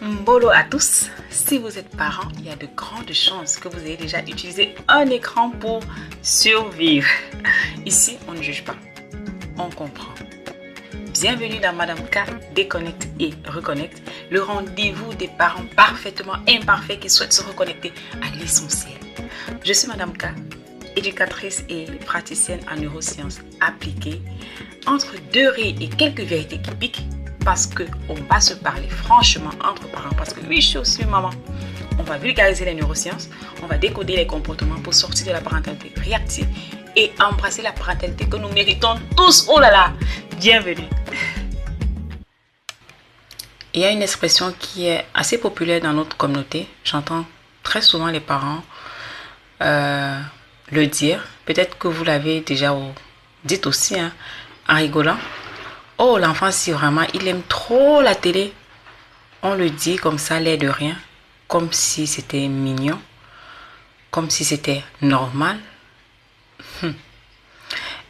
Mbolo à tous, si vous êtes parents, il y a de grandes chances que vous ayez déjà utilisé un écran pour survivre. Ici, on ne juge pas, on comprend. Bienvenue dans Madame K, déconnecte et reconnecte, le rendez-vous des parents parfaitement imparfaits qui souhaitent se reconnecter à l'essentiel. Je suis Madame K, éducatrice et praticienne en neurosciences appliquées, entre deux rires et quelques vérités qui piquent, parce qu'on va se parler franchement entre parents, parce que oui, je suis aussi maman. On va vulgariser les neurosciences, on va décoder les comportements pour sortir de la parentalité réactive et embrasser la parentalité que nous méritons tous. Oh là là, bienvenue. Il y a une expression qui est assez populaire dans notre communauté. J'entends très souvent les parents le dire. Peut-être que vous l'avez déjà dit aussi, en rigolant. Oh, l'enfant, si vraiment il aime trop la télé, on le dit comme ça, l'air de rien, comme si c'était mignon, comme si c'était normal.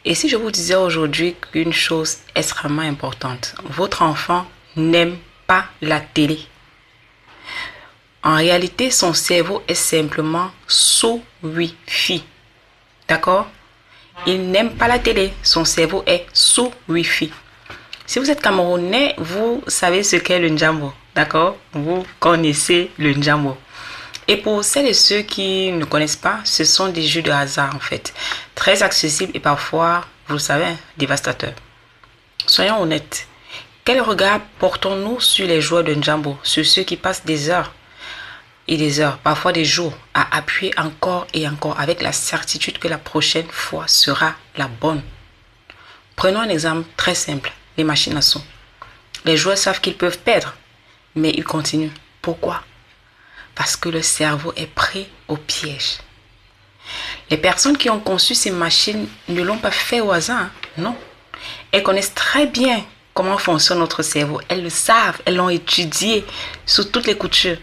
Et si je vous disais aujourd'hui qu'une chose extrêmement importante, votre enfant n'aime pas la télé. En réalité, son cerveau est simplement sous Wi-Fi. D'accord? Il n'aime pas la télé, son cerveau est sous Wi-Fi. Si vous êtes Camerounais, vous savez ce qu'est le Njambo, d'accord? Vous connaissez le Njambo. Et pour celles et ceux qui ne connaissent pas, ce sont des jeux de hasard en fait. Très accessibles et parfois, vous le savez, dévastateurs. Soyons honnêtes. Quel regard portons-nous sur les joueurs de Njambo, sur ceux qui passent des heures et des heures, parfois des jours, à appuyer encore et encore avec la certitude que la prochaine fois sera la bonne? Prenons un exemple très simple. Les machines à sous. Les joueurs savent qu'ils peuvent perdre, mais ils continuent. Pourquoi? Parce que le cerveau est pris au piège. Les personnes qui ont conçu ces machines ne l'ont pas fait au hasard, non. Elles connaissent très bien comment fonctionne notre cerveau. Elles le savent, elles l'ont étudié sous toutes les coutures.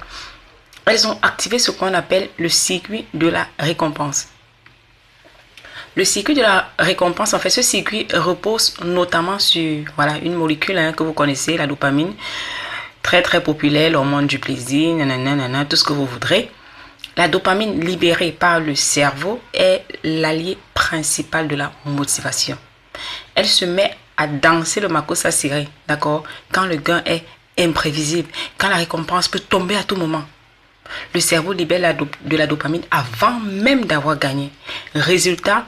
Elles ont activé ce qu'on appelle le circuit de la récompense. Le circuit de la récompense, en fait, ce circuit repose notamment sur une molécule que vous connaissez, la dopamine, très très populaire, l'hormone du plaisir, nanana, tout ce que vous voudrez. La dopamine libérée par le cerveau est l'allié principal de la motivation. Elle se met à danser le makossa serré, d'accord, quand le gain est imprévisible, quand la récompense peut tomber à tout moment. Le cerveau libère de la dopamine avant même d'avoir gagné. Résultat,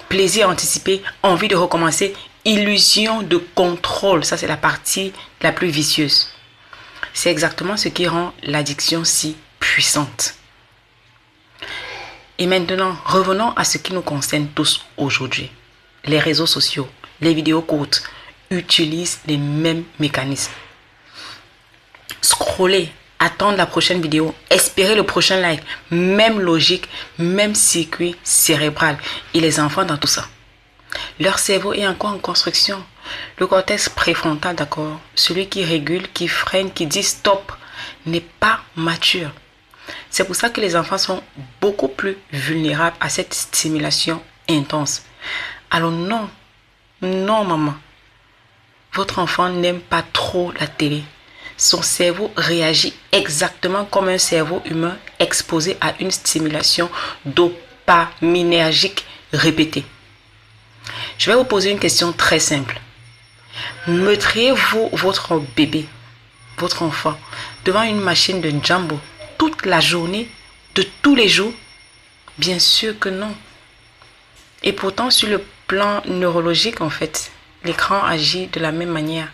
plaisir anticipé, envie de recommencer, illusion de contrôle. Ça, c'est la partie la plus vicieuse. C'est exactement ce qui rend l'addiction si puissante. Et maintenant, revenons à ce qui nous concerne tous aujourd'hui. Les réseaux sociaux, les vidéos courtes utilisent les mêmes mécanismes. Scroller, attendre la prochaine vidéo, espérer le prochain like, même logique, même circuit cérébral. Et les enfants dans tout ça. Leur cerveau est encore en construction. Le cortex préfrontal, d'accord, celui qui régule, qui freine, qui dit stop, n'est pas mature. C'est pour ça que les enfants sont beaucoup plus vulnérables à cette stimulation intense. Alors non, maman, votre enfant n'aime pas trop la télé. Son cerveau réagit exactement comme un cerveau humain exposé à une stimulation dopaminergique répétée. Je vais vous poser une question très simple. Mettriez-vous votre bébé, votre enfant, devant une machine de Njambo toute la journée, de tous les jours? Bien sûr que non. Et pourtant, sur le plan neurologique, en fait, l'écran agit de la même manière.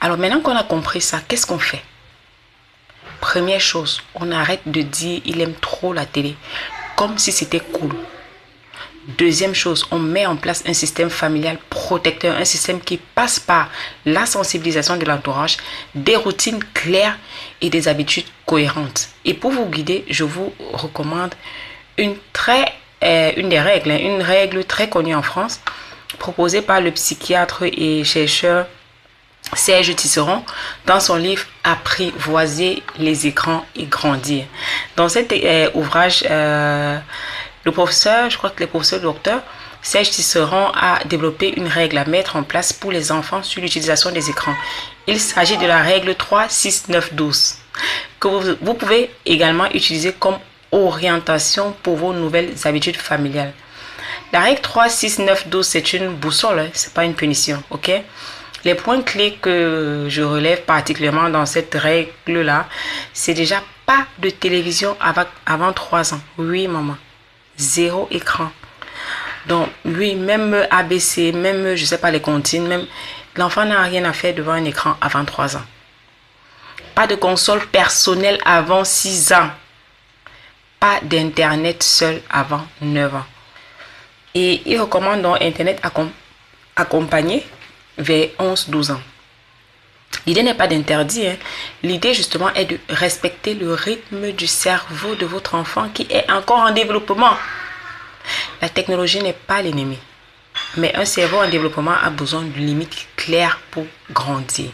Alors maintenant qu'on a compris ça, qu'est-ce qu'on fait? Première chose, on arrête de dire il aime trop la télé, comme si c'était cool. Deuxième chose, on met en place un système familial protecteur, un système qui passe par la sensibilisation de l'entourage, des routines claires et des habitudes cohérentes. Et pour vous guider, je vous recommande une règle très connue en France, proposée par le psychiatre et chercheur Serge Tisseron dans son livre Apprivoiser les écrans et grandir. Dans cet ouvrage, le professeur, je crois que le professeur docteur, Serge Tisserand a développé une règle à mettre en place pour les enfants sur l'utilisation des écrans. Il s'agit de la règle 3-6-9-12 que vous pouvez également utiliser comme orientation pour vos nouvelles habitudes familiales. La règle 3-6-9-12, c'est une boussole, c'est pas une punition, ok? Les points clés que je relève particulièrement dans cette règle-là, c'est déjà pas de télévision avant 3 ans. Oui, maman. 0 écran. Donc, oui, même ABC, même, je sais pas, les comptines, même, l'enfant n'a rien à faire devant un écran avant 3 ans. Pas de console personnelle avant 6 ans. Pas d'internet seul avant 9 ans. Et il recommande donc internet accompagné vers 11-12 ans. L'idée n'est pas d'interdit. L'idée justement est de respecter le rythme du cerveau de votre enfant qui est encore en développement. La technologie n'est pas l'ennemi. Mais un cerveau en développement a besoin de limites claires pour grandir.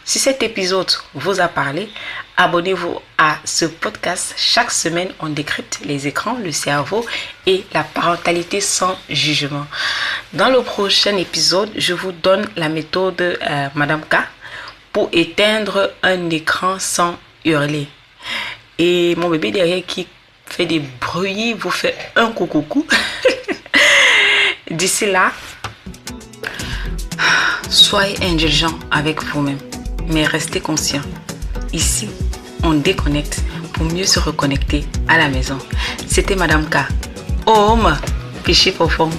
Si cet épisode vous a parlé, abonnez-vous à ce podcast. Chaque semaine, on décrypte les écrans, le cerveau et la parentalité sans jugement. Dans le prochain épisode, je vous donne la méthode Madame K pour éteindre un écran sans hurler. Et mon bébé derrière qui fait des bruits vous fait un coucou. D'ici là, soyez indulgents avec vous-même, mais restez conscients. Ici, on déconnecte pour mieux se reconnecter à la maison. C'était Madame K. Home, fichier profond.